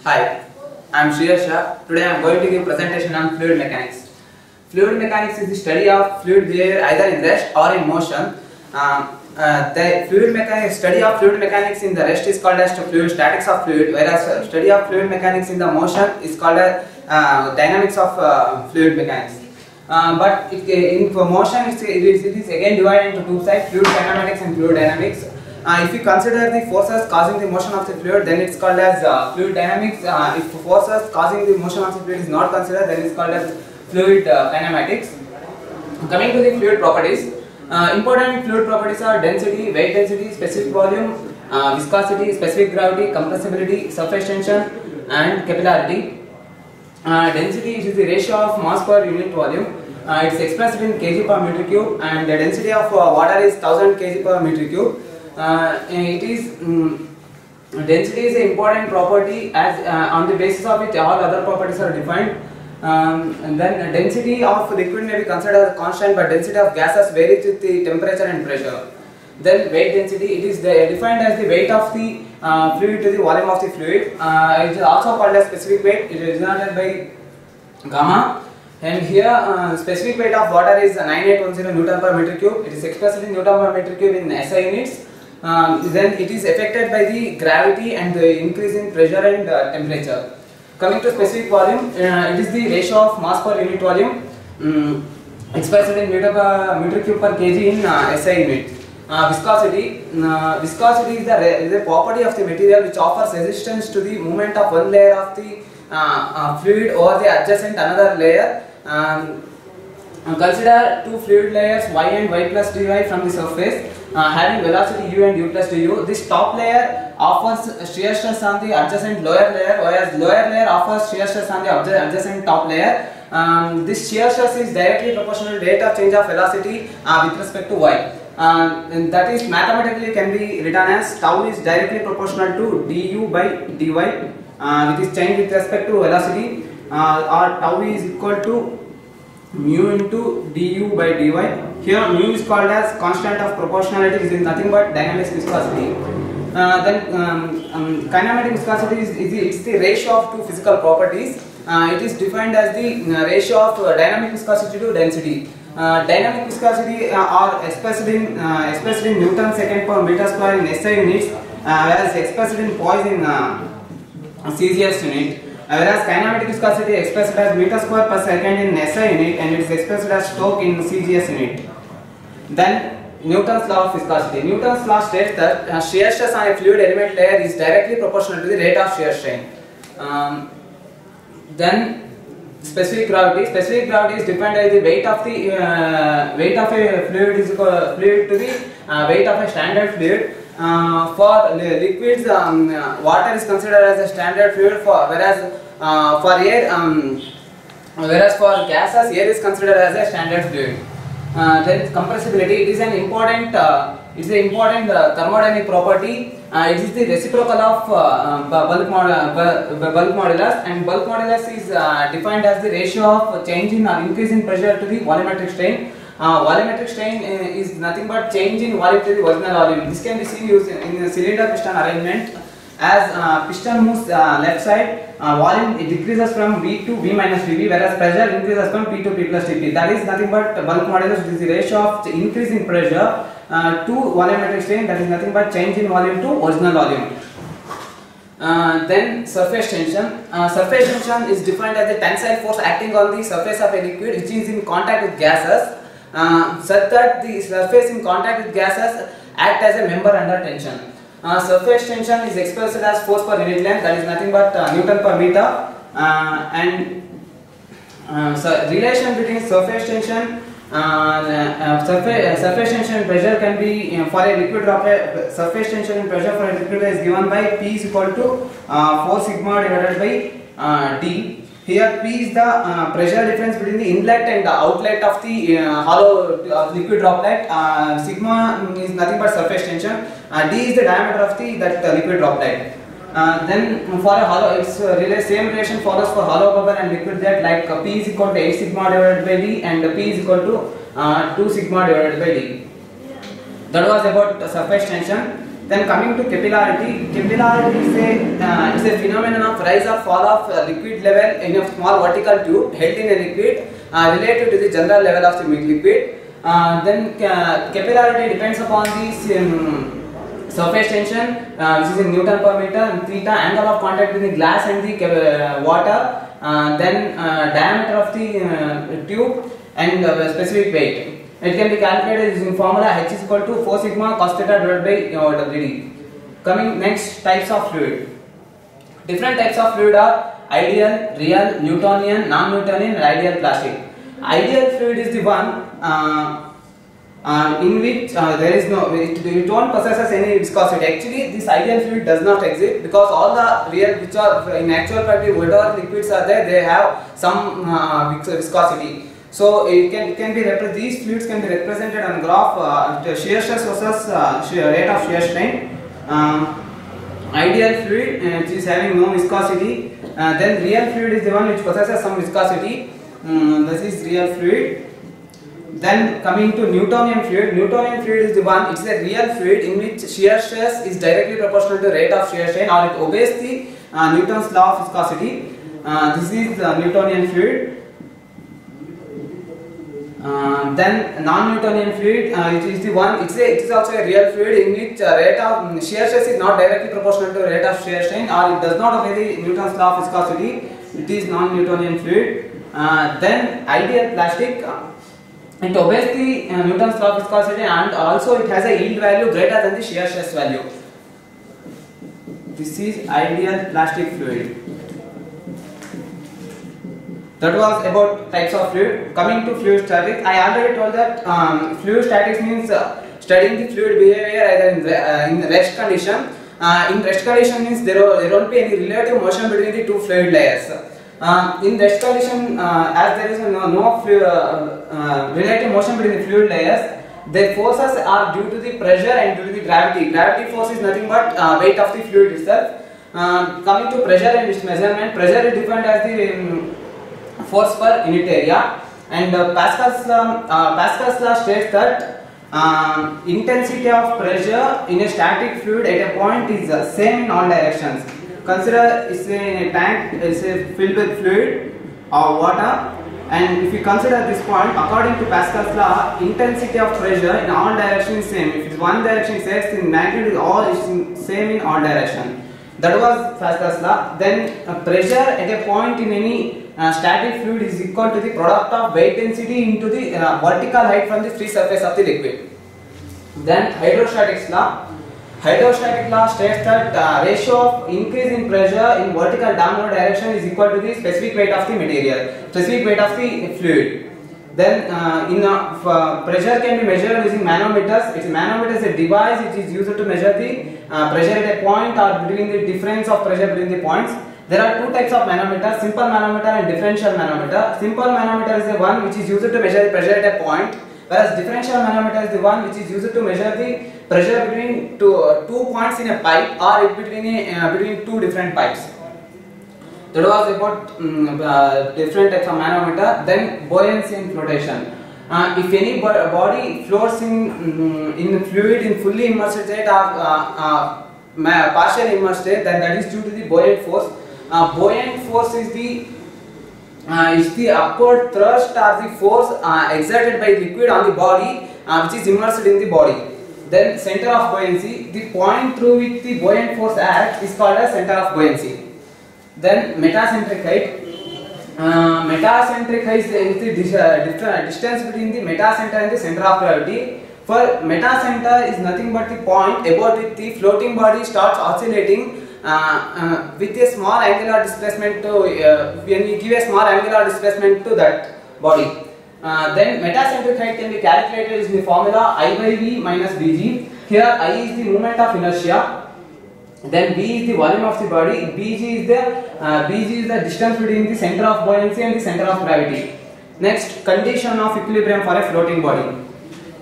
Hi, I am Shriya. Today I am going to give presentation on fluid mechanics. Fluid mechanics is the study of fluid behavior either in rest or in motion. The study of fluid mechanics in the rest is called as fluid statics of fluid, whereas study of fluid mechanics in the motion is called as dynamics of fluid mechanics. For motion, it is again divided into two sides: fluid kinematics and fluid dynamics. If you consider the forces causing the motion of the fluid, then it's called as fluid dynamics. If forces causing the motion of the fluid is not considered, then it's called as fluid kinematics. Coming to the fluid properties, important fluid properties are density, weight density, specific volume, viscosity, specific gravity, compressibility, surface tension, and capillarity. Density is the ratio of mass per unit volume. It's expressed in kg per meter cube, and the density of water is 1000 kg per meter cube. Density is an important property, as on the basis of it all other properties are defined. And then density of liquid may be considered as constant, but density of gases varies with the temperature and pressure. Then weight density, it is defined as the weight of the fluid to the volume of the fluid. It is also called as specific weight. It is denoted by gamma. And here specific weight of water is 9810 Newton per meter cube. It is expressed in Newton per meter cube in SI units. Then it is affected by the gravity and the increase in pressure and temperature. Coming to specific volume, it is the ratio of mass per unit volume expressed in Newton per meter cube per kg in SI unit. Viscosity is the property of the material which offers resistance to the movement of one layer of the fluid over the adjacent another layer. Consider two fluid layers y and y plus dy from the surface having velocity u and u plus du. This top layer offers shear stress on the adjacent lower layer, whereas lower layer offers shear stress on the adjacent top layer. This shear stress is directly proportional to the rate of change of velocity with respect to y. And that is mathematically can be written as tau is directly proportional to du by dy, which is change with respect to velocity, or tau is equal to mu into du by dy. Here mu is called as constant of proportionality, which is nothing but dynamic viscosity. Kinematic viscosity is the ratio of two physical properties. It is defined as the ratio of dynamic viscosity to density. Dynamic viscosity are expressed in Newton second per meter square in SI units, whereas expressed in poise in CGS unit. Whereas kinematic viscosity is expressed as meter square per second in SI unit, and it is expressed as Stoke in CGS unit. Then Newton's law of viscosity. Newton's law states that shear stress on a fluid element layer is directly proportional to the rate of shear strain. Then specific gravity. Specific gravity is defined as the weight of the weight of a fluid is equal fluid to the weight of a standard fluid. For liquids, water is considered as a standard fluid, whereas for gases, air is considered as a standard fluid. Then compressibility. It is an important thermodynamic property. It is the reciprocal of bulk modulus, and bulk modulus is defined as the ratio of change in or increase in pressure to the volumetric strain. Volumetric strain is nothing but change in volume to the original volume. This can be seen used in a cylinder piston arrangement. As piston moves left side, volume it decreases from V to V minus Vb, whereas pressure increases from P to P plus Tp. That is nothing but bulk modulus, which is the ratio of increase in pressure to volumetric strain. That is nothing but change in volume to original volume. Then surface tension. Surface tension is defined as the tensile force acting on the surface of a liquid which is in contact with gases, such that the surface in contact with gases act as a member under tension. Surface tension is expressed as force per unit length, that is nothing but Newton per meter, so relation between surface tension and pressure can be for a liquid droplet. Surface tension and pressure for a liquid is given by P is equal to 4 sigma divided by D. Here P is the pressure difference between the inlet and the outlet of the hollow liquid droplet. Sigma is nothing but surface tension. D is the diameter of that liquid droplet. Then for a hollow, it's same relation follows for hollow bubble and liquid jet, like P is equal to 8 sigma divided by D, and P is equal to 2 sigma divided by D. That was about surface tension. Then coming to capillarity, capillarity is is a phenomenon of rise or fall of liquid level in a small vertical tube held in a liquid related to the general level of the liquid. Then capillarity depends upon the surface tension, which is in Newton per meter, and theta, angle of contact between the glass and the water, then diameter of the tube, and specific weight. It can be calculated using formula H is equal to 4 sigma cos theta divided by WD. Coming next, types of fluid. Different types of fluid are ideal, real, Newtonian, non-Newtonian, and ideal plastic. Ideal fluid is the one in which there is no, it won't possess any viscosity. Actually, this ideal fluid does not exist because all the real, which are in actual fact, whatever liquids are there, they have some viscosity. So it can be these fluids can be represented on graph shear stress versus rate of shear strain. Ideal fluid which is having no viscosity. Then real fluid is the one which possesses some viscosity. This is real fluid. Then coming to Newtonian fluid. Newtonian fluid is the one, it's a real fluid in which shear stress is directly proportional to rate of shear strain, or it obeys the Newton's law of viscosity. This is Newtonian fluid. Then non-Newtonian fluid, it is the one, it is also a real fluid in which rate of shear stress is not directly proportional to rate of shear strain, or it does not obey the Newton's law of viscosity. It is non-Newtonian fluid. Then ideal plastic, it obeys the Newton's law of viscosity, and also it has a yield value greater than the shear stress value. This is ideal plastic fluid. That was about types of fluid. Coming to fluid statics, I already told that fluid statics means studying the fluid behavior either in rest condition. In rest condition means there won't be any relative motion between the two fluid layers. In rest condition, as there is no relative motion between the fluid layers, their forces are due to the pressure and due to the gravity. Gravity force is nothing but weight of the fluid itself. Coming to pressure and its measurement, pressure is defined as the force per unit area, and Pascal's law states that intensity of pressure in a static fluid at a point is same in all directions. Consider it's a tank, it's filled with fluid or water, and if you consider this point, according to Pascal's law, intensity of pressure in all directions is same. If it's one direction, it says in magnitude all is same in all directions. That was Pascal's law. Then pressure at a point in any static fluid is equal to the product of weight density into the vertical height from the free surface of the liquid. Then hydrostatic law. Hydrostatic law states that ratio of increase in pressure in vertical downward direction is equal to the specific weight of the material, specific weight of the fluid. Then pressure can be measured using manometers. Manometer is a device which is used to measure the pressure at a point or between the difference of pressure between the points. There are two types of manometer, simple manometer and differential manometer. Simple manometer is the one which is used to measure the pressure at a point, whereas differential manometer is the one which is used to measure the pressure between two points in a pipe or between two different pipes. That was about different types of manometer. Then buoyancy and flotation. If any body floats in fluid in fully immersed state or partially immersed state, then that is due to the buoyant force. Buoyant force is the upward thrust or the force exerted by liquid on the body which is immersed in the body. Then center of buoyancy, the point through which the buoyant force acts is called as center of buoyancy. Then metacentric height. Metacentric height is the distance between the metacenter and the center of gravity. For metacenter is nothing but the point about which the floating body starts oscillating with a small angular displacement to when we give a small angular displacement to that body. Then metacentric height can be calculated using the formula I by V minus Bg. Here I is the moment of inertia. Then B is the volume of the body. Bg is the distance between the center of buoyancy and the center of gravity. Next, condition of equilibrium for a floating body.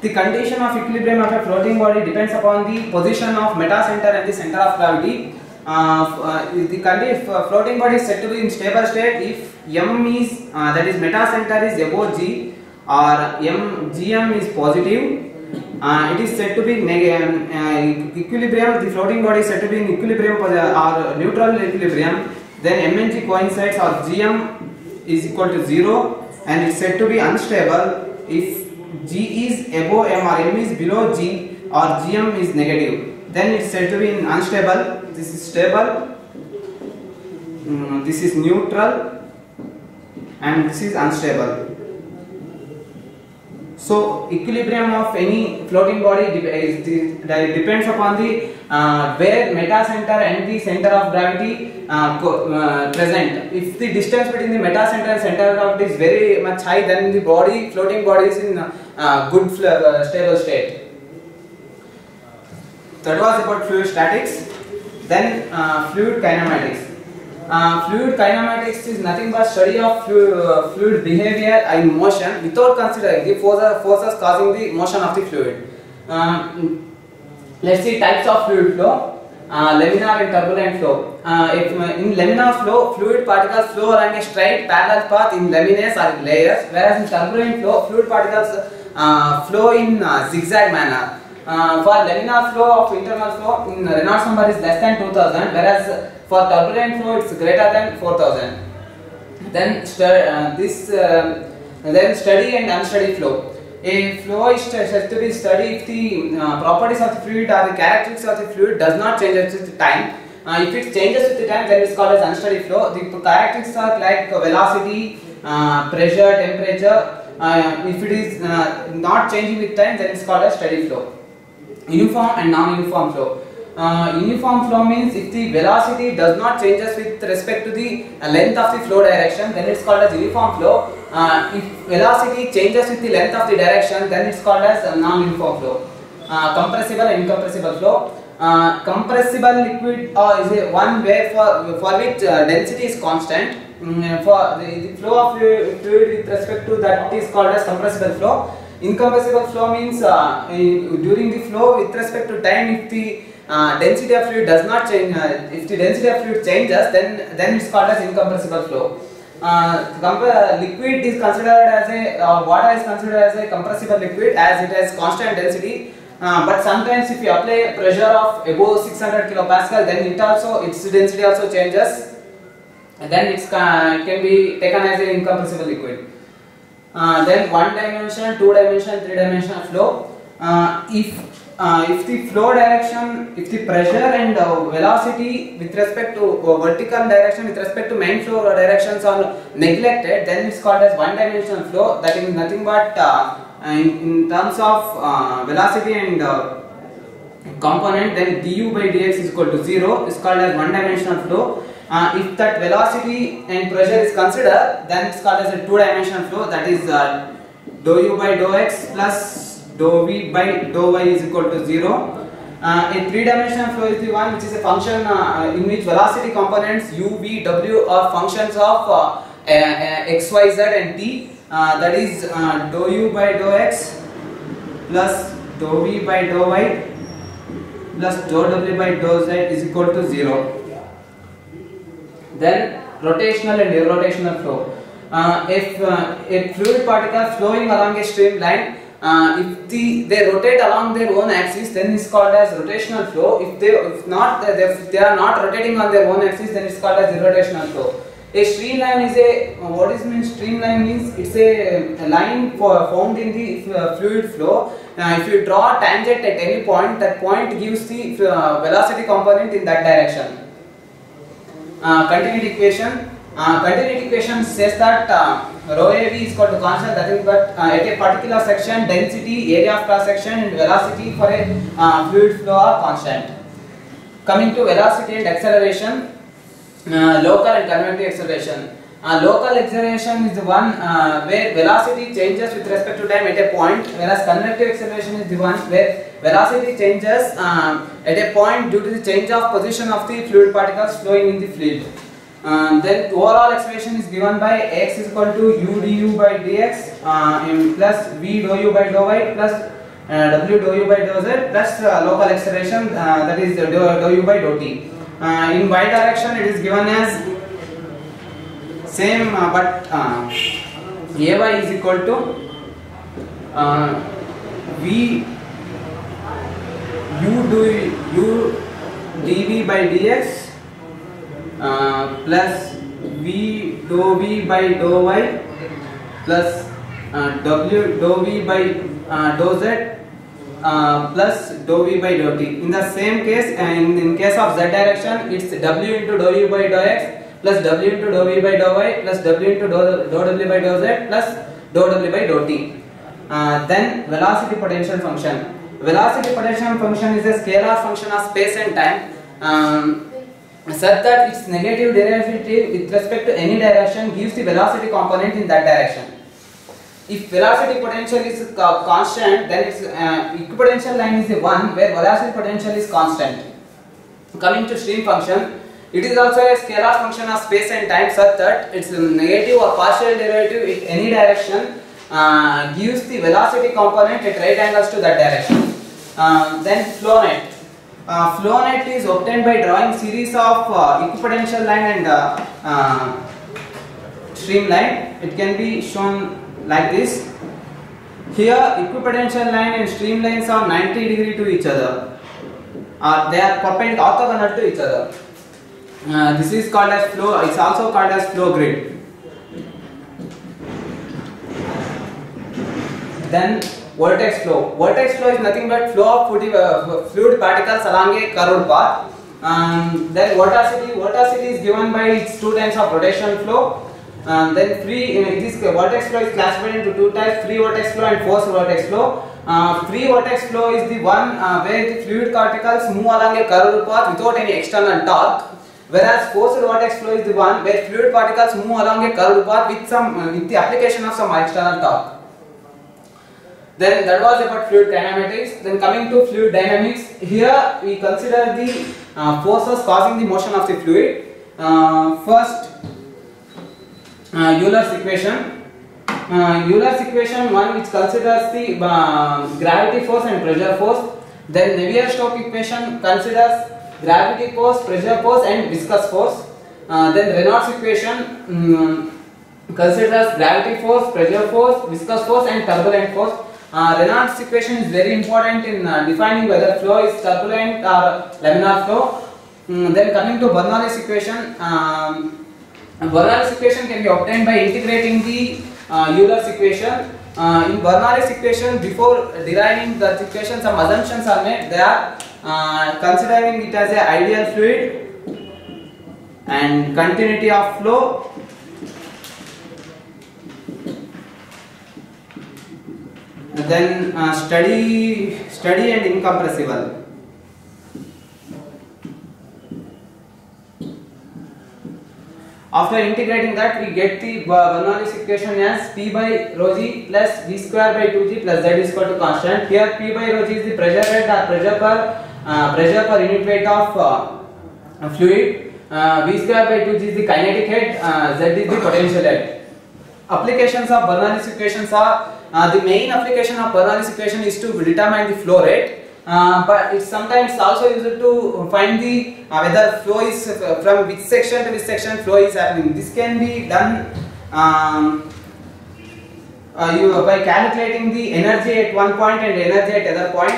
The condition of equilibrium of a floating body depends upon the position of metacenter and the center of gravity. The floating body is said to be in stable state if M is that is metacenter is above G, or Gm is positive. It is said to be equilibrium. The floating body is said to be in equilibrium or neutral equilibrium. Then mng coincides or gm is equal to 0, and it's said to be unstable if g is above m or m is below g or gm is negative. Then it's said to be unstable. This is stable, this is neutral, and this is unstable. So equilibrium of any floating body depends upon the where meta center and the center of gravity present. If the distance between the meta center and center of gravity is very much high, then the floating body is in good stable state. That was about fluid statics. Then fluid kinematics. Fluid kinematics is nothing but study of fluid behavior in motion without considering the forces causing the motion of the fluid. Let's see types of fluid flow. Laminar and turbulent flow. In laminar flow, fluid particles flow along a straight parallel path in laminae or in layers, whereas in turbulent flow, fluid particles flow in zigzag manner. For laminar flow of internal flow, Reynolds number is less than 2000, whereas for turbulent flow it's greater than 4000. Then study and unstudied flow. A flow is said to be studied if the properties of the fluid or the characteristics of the fluid does not change with time. If it changes with the time, then it's called as unstudied flow. The characteristics are like velocity, pressure, temperature. If it is not changing with time, then it's called as steady flow. Uniform and non-uniform flow. Uniform flow means if the velocity does not changes with respect to the length of the flow direction, then it's called as uniform flow. If velocity changes with the length of the direction, then it's called as non-uniform flow. Compressible and incompressible flow. Compressible liquid is one where for which density is constant. For the flow of fluid with respect to that is called as compressible flow. Incompressible flow means during the flow with respect to time, if the density of fluid does not change, if the density of fluid changes, then it's called as incompressible flow. Liquid is considered as water is considered as a compressible liquid as it has constant density. But sometimes if you apply pressure of above 600 kilopascal, then its density also changes, and then it can be taken as an incompressible liquid. Then 1 dimensional, 2 dimensional, 3 dimensional flow. If the flow direction, if the pressure and velocity with respect to vertical direction with respect to main flow directions are neglected, then it's called as 1 dimensional flow. That is nothing but in terms of velocity and component, then du by dx is equal to 0. It's called as 1 dimensional flow. If that velocity and pressure is considered, then it's called as a 2 dimensional flow. That is dou u by dou x plus dou v by dou y is equal to 0. A 3 dimensional flow is the one which is a function in which velocity components u, v, w are functions of x, y, z and t. That is dou u by dou x plus dou v by dou y plus dou w by dou z is equal to 0. Then rotational and irrotational flow. If a fluid particle flowing along a streamline, if they rotate along their own axis, then it's called as rotational flow. If they are not rotating on their own axis, then it's called as irrotational flow. A streamline is what is means streamline means it's a line found in the fluid flow. If you draw a tangent at any point, that point gives the velocity component in that direction. Continuity equation. Continuity equation says that rho av is equal to constant, that is but at a particular section density, area of cross section and velocity for a fluid flow are constant. Coming to velocity and acceleration, local and convective acceleration. Local acceleration is the one where velocity changes with respect to time at a point, whereas convective acceleration is the one where velocity changes at a point due to the change of position of the fluid particles flowing in the fluid. Then overall expression is given by x is equal to u du by dx plus v dou u by dou y plus w dou u by dou z plus local acceleration that is dou u by dou t. In y direction it is given as same but ay is equal to v u dv by dx plus v dou v by dou y plus w dou v by dou z plus dou v by dou t. In the same case, in case of z direction, it's w into dou v by dou x plus w into dou v by dou y plus w into dou w by dou z plus dou w by dou t. Then velocity potential function. Velocity potential function is a scalar function of space and time, such that its negative derivative with respect to any direction gives the velocity component in that direction. If velocity potential is constant, then its equipotential line is the one where velocity potential is constant. Coming to stream function, it is also a scalar function of space and time, such that its negative or partial derivative in any direction gives the velocity component at right angles to that direction. Then flow net. Flow net is obtained by drawing series of equipotential line and stream line. It can be shown like this. Here equipotential line and stream lines are 90 degree to each other. They are perpendicular, orthogonal to each other. This is called as flow. It's also called as flow grid. Then vortex flow. Vortex flow is nothing but flow of fluid particles along a curved path. Then vorticity. Vorticity is given by its two types of rotation flow. Then free. This vortex flow is classified into two types: free vortex flow and forced vortex flow. Free vortex flow is the one where the fluid particles move along a curved path without any external torque. Whereas forced vortex flow is the one where fluid particles move along a curved path with the application of some external torque. Then that was about fluid kinematics. Then coming to fluid dynamics, here we consider the forces causing the motion of the fluid. First, Euler's equation. Euler's equation one, which considers the gravity force and pressure force. Then Navier-Stokes equation considers gravity force, pressure force and viscous force. Then Reynolds equation considers gravity force, pressure force, viscous force and turbulent force. Reynolds equation is very important in defining whether flow is turbulent or laminar flow. Then coming to Bernoulli's equation, Bernoulli's equation can be obtained by integrating the Euler's equation. In Bernoulli's equation, before deriving the equation, some assumptions are made. They are considering it as an ideal fluid and continuity of flow. Then steady and incompressible. After integrating that, we get the Bernoulli's equation as P by rho g plus V square by 2g plus Z is equal to constant. Here P by rho g is the pressure head or pressure per unit weight of fluid. V square by 2g is the kinetic head. Z is the potential head. Applications of Bernoulli's equations are the main application of Bernoulli's equation is to determine the flow rate. But it's sometimes also used to find the whether flow is from which section to which section flow is happening. This can be done by calculating the energy at one point and energy at other point.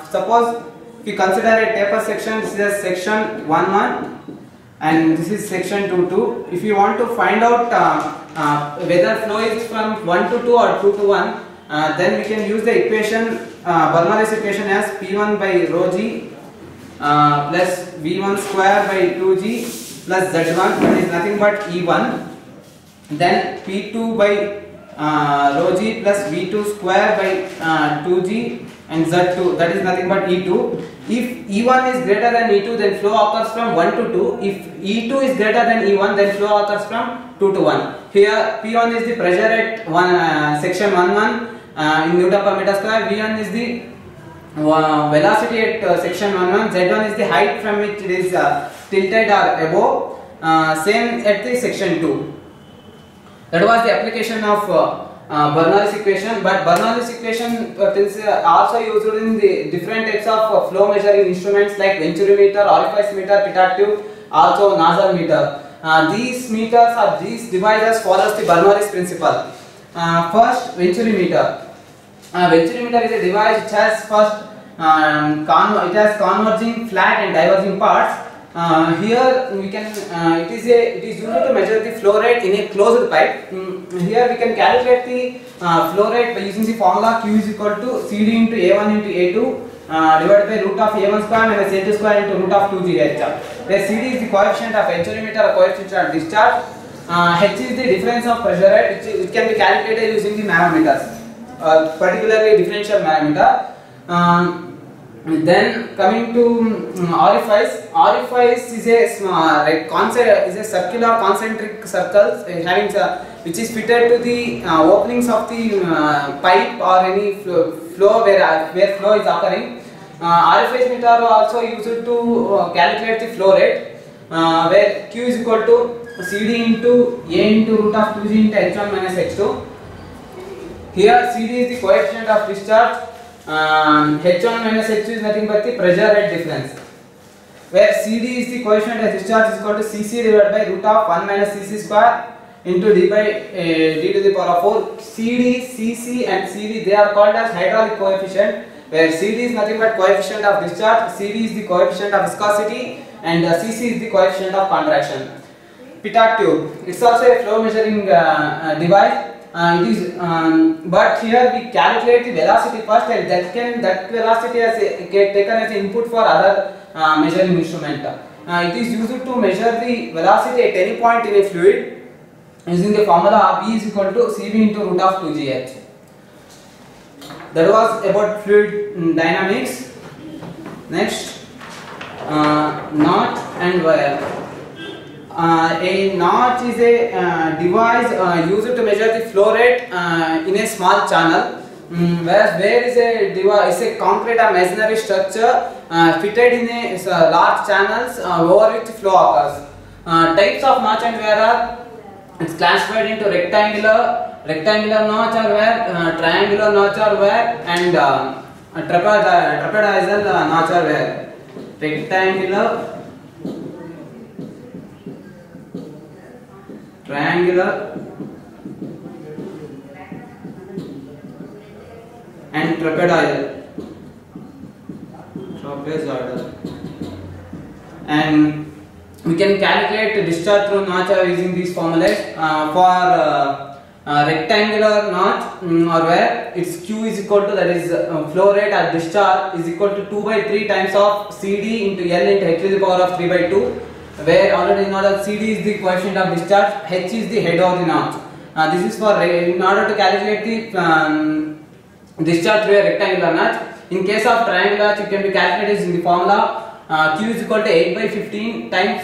Suppose if you consider a taper section, this is section 1-1 and this is section 2-2. If you want to find out whether flow is from 1 to 2 or 2 to 1, then we can use the equation, Bernoulli's equation as P1 by rho g plus V1 square by 2g plus Z1, that is nothing but E1. Then P2 by rho g plus V2 square by 2g and Z2, that is nothing but E2. If E1 is greater than E2, then flow occurs from 1 to 2. If E2 is greater than E1, then flow occurs from 2 to 1. Here P1 is the pressure at section 1-1 in Newton per meter square. V1 is the velocity at section 1-1. Z1 is the height from which it is tilted or above. Same at the section 2. That was the application of Bernoulli's equation. But Bernoulli's equation is also used in the different types of flow measuring instruments like venturimeter, orifice meter, pitot tube, also nozzle meter. These meters or these devices follows the Bernoulli's principle. First, venturimeter. Venturimeter is a device which has first it has converging, flat and diverging parts. Here we can it is used to measure the flow rate in a closed pipe. Here we can calculate the flow rate by using the formula Q is equal to CD into A1 into A2 divided by root of A1 square minus A2 square into root of 2GH, where CD is the coefficient of enthalpy or coefficient of discharge. H is the difference of pressure rate, which it can be calculated using the manometers, particularly differential manometer. Then coming to orifice is a is a circular concentric circles having which is fitted to the openings of the pipe or any flow where flow is occurring. Orifice meter are also used to calculate the flow rate, where Q is equal to CD into A into root of 2G into H1 minus H2. Here CD is the coefficient of discharge. H1 minus H2 is nothing but the pressure rate difference, where CD is the coefficient of discharge is equal to Cc divided by root of 1 minus Cc square into d by d to the power of 4. CD, Cc and CD, they are called as hydraulic coefficient, where CD is nothing but coefficient of discharge, CD is the coefficient of viscosity, and Cc is the coefficient of contraction. Pitot tube, it's also a flow measuring device. It is, but here we calculate the velocity first, and that velocity is taken as input for other measuring instrument. It is used to measure the velocity at any point in a fluid using the formula V is equal to Cv into root of 2gh. That was about fluid dynamics. Next, knot and wire. A knot is a device used to measure the flow rate in a small channel, whereas where is a device, is a concrete or masonry structure fitted in a large channels over which flow occurs. Types of notch and wear are, it's classified into rectangular notch or wear, triangular notch or wear, and trapezoidal notch or wear. Rectangular, triangular and trapezoidal. And we can calculate the discharge through notch using these formulas. For rectangular notch or where its Q is equal to, that is flow rate or discharge is equal to 2 by 3 times of CD into L into H to the power of 3 by 2. Where already know that CD is the coefficient of discharge, H is the head of the notch. This is for in order to calculate the discharge through a rectangular notch. In case of triangular notch, it can be calculated using the formula Q is equal to 8 by 15 times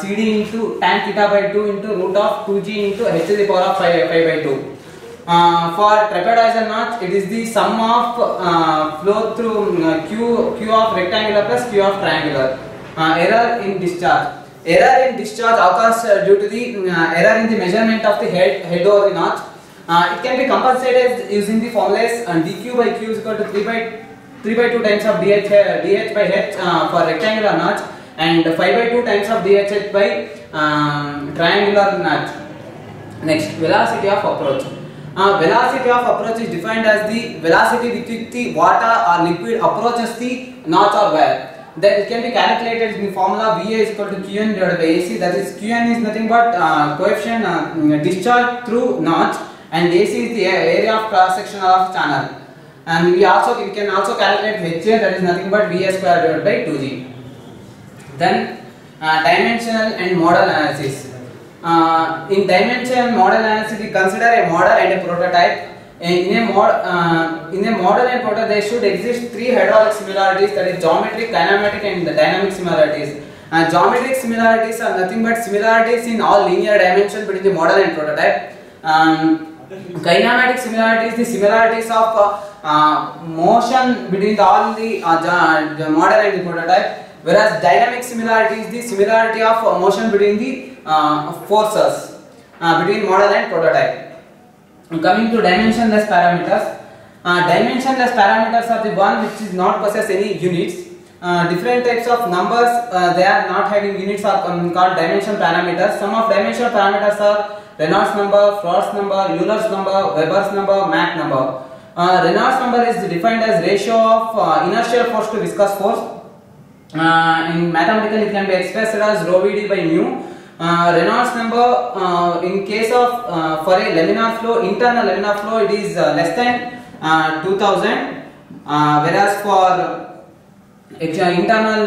CD into tan theta by 2 into root of 2G into H to the power of 5 by 2. For trapezoidal notch, it is the sum of flow through Q of rectangular plus Q of triangular. Error in discharge. Error in discharge occurs due to the error in the measurement of the head over the notch. It can be compensated using the formulas dq by q is equal to 3 by 2 times of dh by h for rectangular notch, and 5 by 2 times of dh by triangular notch. Next, velocity of approach. Velocity of approach is defined as the velocity with which the water or liquid approaches the notch or wire. Then it can be calculated in the formula VA is equal to Qn divided by AC. That is, Qn is nothing but coefficient discharge through notch, and AC is the area of cross section of channel. And we can also calculate HA, that is nothing but VA square divided by 2G. Then dimensional and model analysis. In dimensional and model analysis, we consider a model and a prototype. In a model and prototype, there should exist 3 hydraulic similarities, that is geometric, kinematic and dynamic similarities. Geometric similarities are nothing but similarities in all linear dimensions between the model and prototype. Kinematic similarities, the similarities of motion between all the model and the prototype, whereas dynamic similarity is the similarity of motion between the forces between model and prototype. Coming to dimensionless parameters, dimensionless parameters are the one which is not possess any units. Different types of numbers, they are not having units, are called dimension parameters. Some of dimensional parameters are Reynolds number, Frost number, Euler's number, Weber's number, Mach number. Reynolds number is defined as ratio of inertial force to viscous force. In mathematical, it can be expressed as rho Vd by mu. Reynolds number in case of for a laminar flow, internal laminar flow, it is less than 2000, whereas for internal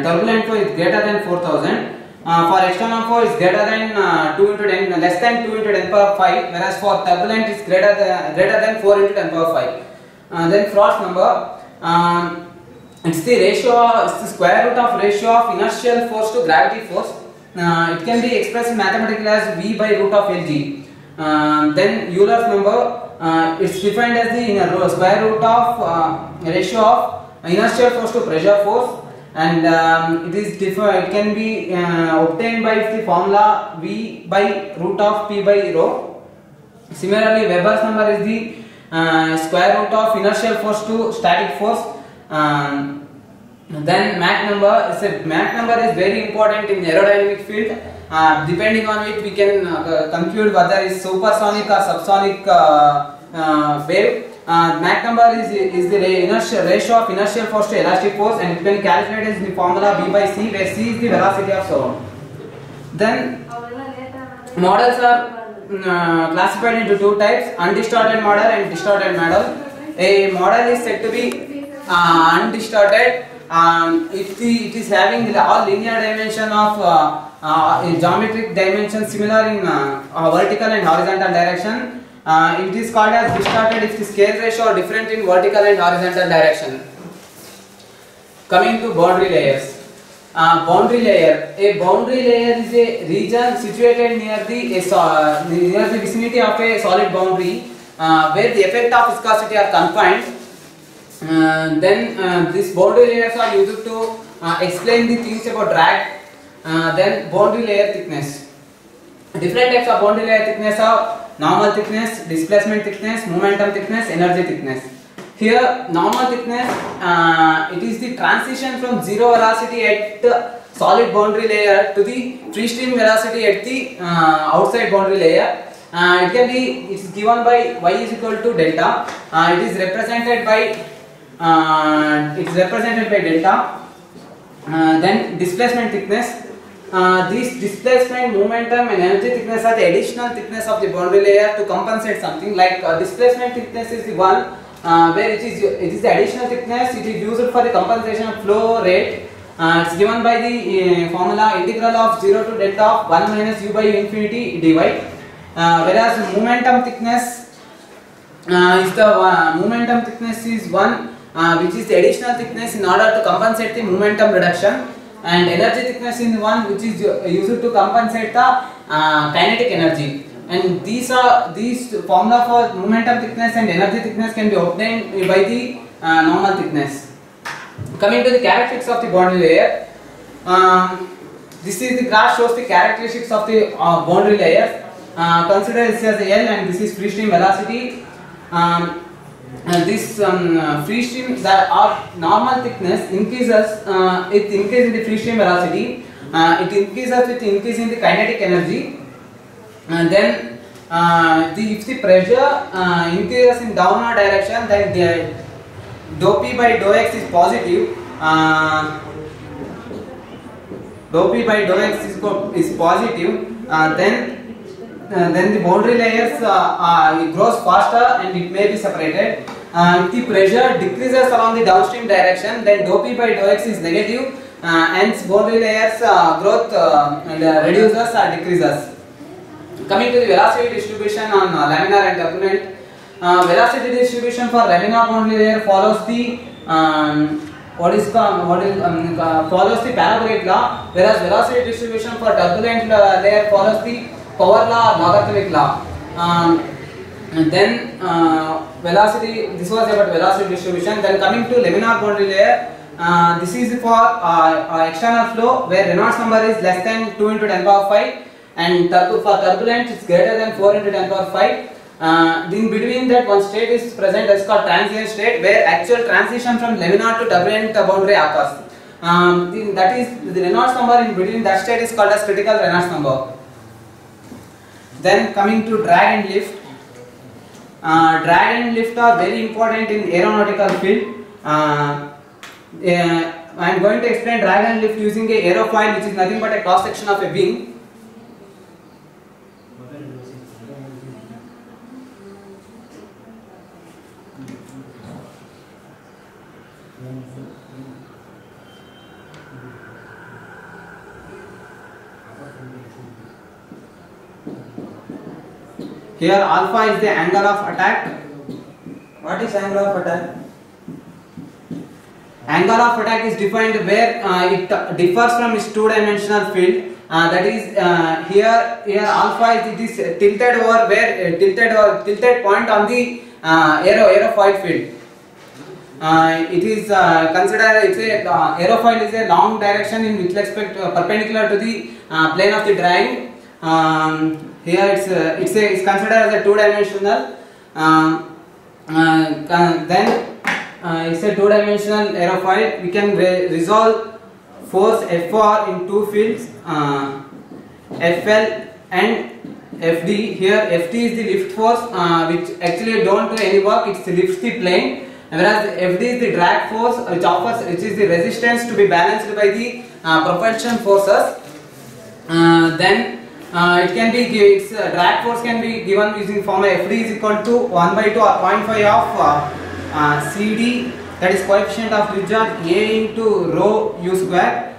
turbulent flow is greater than 4000. For external flow is greater than 2 into 10, less than 2 into 10 power 5, whereas for turbulent is greater than 4 into 10 power 5. Then Frost number, it's the ratio, it's the square root of ratio of inertial force to gravity force. It can be expressed mathematically as V by root of Lg. Then Euler's number, it's defined as the square root of ratio of inertial force to pressure force, and it can be obtained by the formula V by root of P by rho. Similarly, Weber's number is the square root of inertial force to static force. Then Mach number is very important in aerodynamic field. Depending on it, we can conclude whether it's supersonic or subsonic wave. Mach number is the ratio of inertial force to elastic force, and it can be calculated in the formula V by C, where C is the velocity of sound. Then models are classified into two types: undistorted model and distorted model. A model is said to be undistorted if it is having all linear dimension of geometric dimension similar in vertical and horizontal direction. It is called as distorted if the scale ratio are different in vertical and horizontal direction. Coming to boundary layers. Boundary layer. A boundary layer is a region situated near the vicinity of a solid boundary where the effect of viscosity are confined. Then these boundary layers are used to explain the things about drag. Then boundary layer thickness. Different types of boundary layer thickness are normal thickness, displacement thickness, momentum thickness, energy thickness. Here, normal thickness, it is the transition from zero velocity at the solid boundary layer to the free stream velocity at the outside boundary layer. It is given by y is equal to delta. It is represented by delta. Then displacement thickness. These displacement, momentum and energy thickness are the additional thickness of the boundary layer to compensate something. Like displacement thickness is the one where it is the additional thickness. It is used for the compensation of flow rate. It's given by the formula integral of 0 to delta of 1 minus u by u infinity dy. Whereas momentum thickness is 1 which is the additional thickness in order to compensate the momentum reduction, and energy thickness is 1 which is used to compensate the kinetic energy. And these formula for momentum thickness and energy thickness can be obtained by the normal thickness. Coming to the characteristics of the boundary layer, this is the graph shows the characteristics of the boundary layer. Consider this as L, and this is free stream velocity. And this free stream, our normal thickness increases, it increases the free stream velocity, it increases with increasing the kinetic energy, and then if the pressure increases in downward direction, then the dou P by dou X is positive. Dou P by dou X is positive, then the boundary layers it grows faster and it may be separated. If the pressure decreases along the downstream direction, then dou P by dou X is negative, hence boundary layers growth reduces or decreases. Coming to the velocity distribution on laminar and turbulent. Velocity distribution for laminar boundary layer follows the follows the parabolic law, whereas velocity distribution for turbulent layer follows the power law or logarithmic law. And then velocity, this was about velocity distribution. Then coming to laminar boundary layer, this is for external flow where Reynolds number is less than 2 into 10 power 5, and for turbulent it's greater than 4 into 10 power 5. In between that one state is present, that's called transient state, where actual transition from laminar to turbulent boundary occurs. That is the Reynolds number in between that state is called as critical Reynolds number. Then coming to drag and lift. Drag and lift are very important in aeronautical field. I am going to explain drag and lift using a aerofoil, which is nothing but a cross section of a wing. Here alpha is the angle of attack. What is angle of attack? Angle of attack is defined where it differs from its two-dimensional field. That is here alpha is tilted over where tilted point on the aerofoil field. It is considered aerofoil is a long direction in with respect perpendicular to the plane of the drawing. Here it's considered as a two-dimensional. Then it's a two-dimensional aerofoil. We can resolve force Fr in two fields, Fl and Fd. Here Ft is the lift force, which actually don't do any work. It lifts the plane, whereas Fd is the drag force, which is the resistance to be balanced by the propulsion forces. Then it can be its drag force can be given using formula Fd is equal to 1 by 2 or 0.5 of CD, that is coefficient of Rijal, A into rho u square.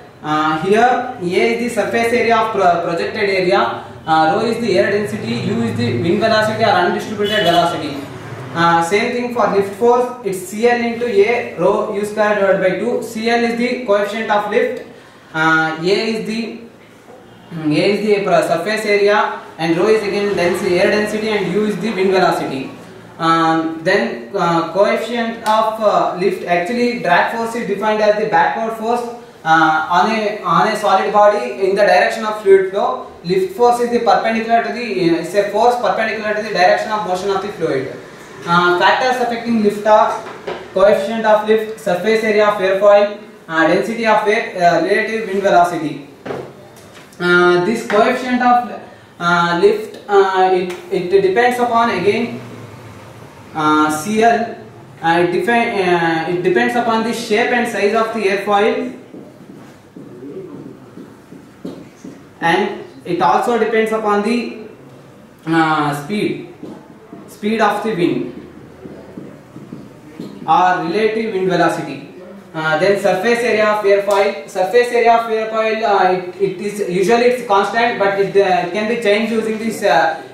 Here A is the surface area of projected area, rho is the air density, u is the wind velocity or undistributed velocity. Same thing for lift force, it's Cl into A rho u square divided by 2. Cl is the coefficient of lift, A is the surface area, and rho is again air density, and u is the wind velocity. Then coefficient of lift, actually drag force is defined as the backward force on a solid body in the direction of fluid flow. Lift force is the perpendicular to the it's a force perpendicular to the direction of motion of the fluid. Factors affecting lift are coefficient of lift, surface area of airfoil, density of air, relative wind velocity. This coefficient of lift it depends upon again Cl. It depends upon the shape and size of the airfoil, and it also depends upon the speed of the wind or relative wind velocity. Then surface area of airfoil. Surface area of airfoil, it is usually it's constant, but it can be changed using this.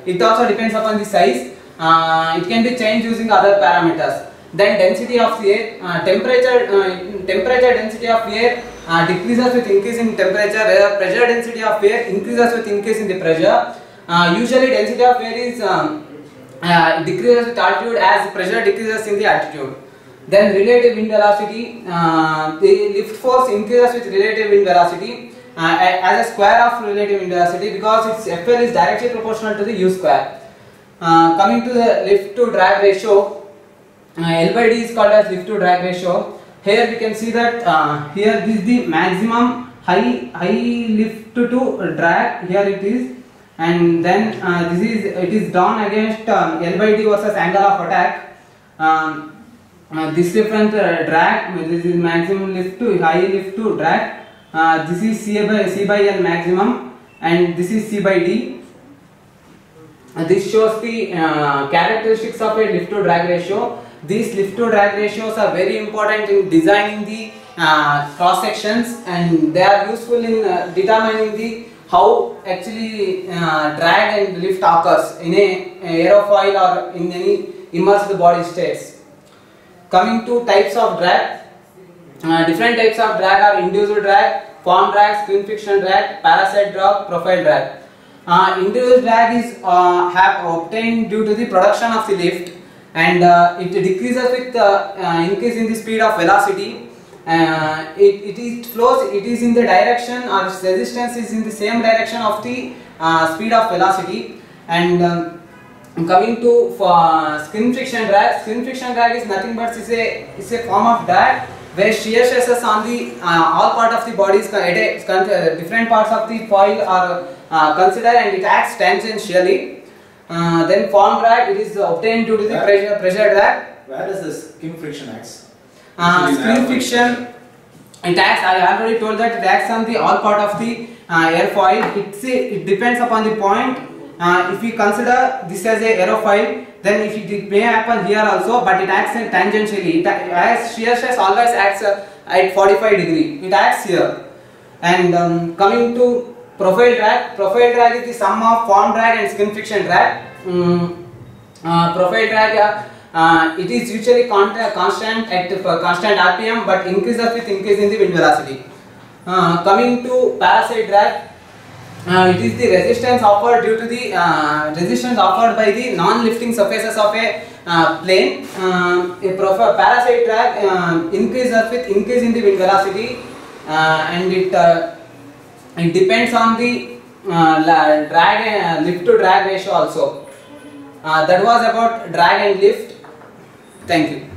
It also depends upon the size. It can be changed using other parameters. Then density of the air, temperature density of air decreases with increase in temperature, whereas pressure density of air increases with increase in the pressure. Usually density of air is decreases with altitude as pressure decreases in the altitude. Then relative wind velocity, the lift force increases with relative wind velocity as a square of relative wind velocity, because its FL is directly proportional to the U square. Coming to the lift to drag ratio, L by D is called as lift to drag ratio. Here we can see that here this is the maximum high lift to drag, here it is, and then it is down against L by D versus angle of attack. This different drag, this is maximum lift to high lift to drag. This is C by L maximum, and this is C by D. This shows the characteristics of a lift to drag ratio. These lift to drag ratios are very important in designing the cross sections, and they are useful in determining the how actually drag and lift occurs in a aerofoil or in any immersed body states. Coming to types of drag, different types of drag are induced drag, form drag, skin friction drag, parasite drag, profile drag. Induced drag is have obtained due to the production of the lift, and it decreases with increase in the speed of velocity. It flows, it is in the direction, or its resistance is in the same direction of the speed of velocity. And coming to skin friction drag is nothing but is a form of drag where shear stresses on the all part of the body is different parts of the foil are considered, and it acts tangentially. Then form drag, it is obtained due to the pressure drag. Where does this skin friction acts? Skin friction, it acts, I already told that it acts on the all part of the airfoil. It depends upon the point. If we consider this as a aerofoil, then if it may happen here also, but it acts tangentially. As shear stress always acts at 45 degree. It acts here. And coming to profile drag is the sum of form drag and skin friction drag. Profile drag, it is usually constant at constant RPM, but increases with increase in the wind velocity. Coming to parasite drag, it is the resistance offered due to the resistance offered by the non-lifting surfaces of a plane. A parasite drag increases with increase in the wind velocity, and it depends on the drag and lift to drag ratio also. That was about drag and lift. Thank you.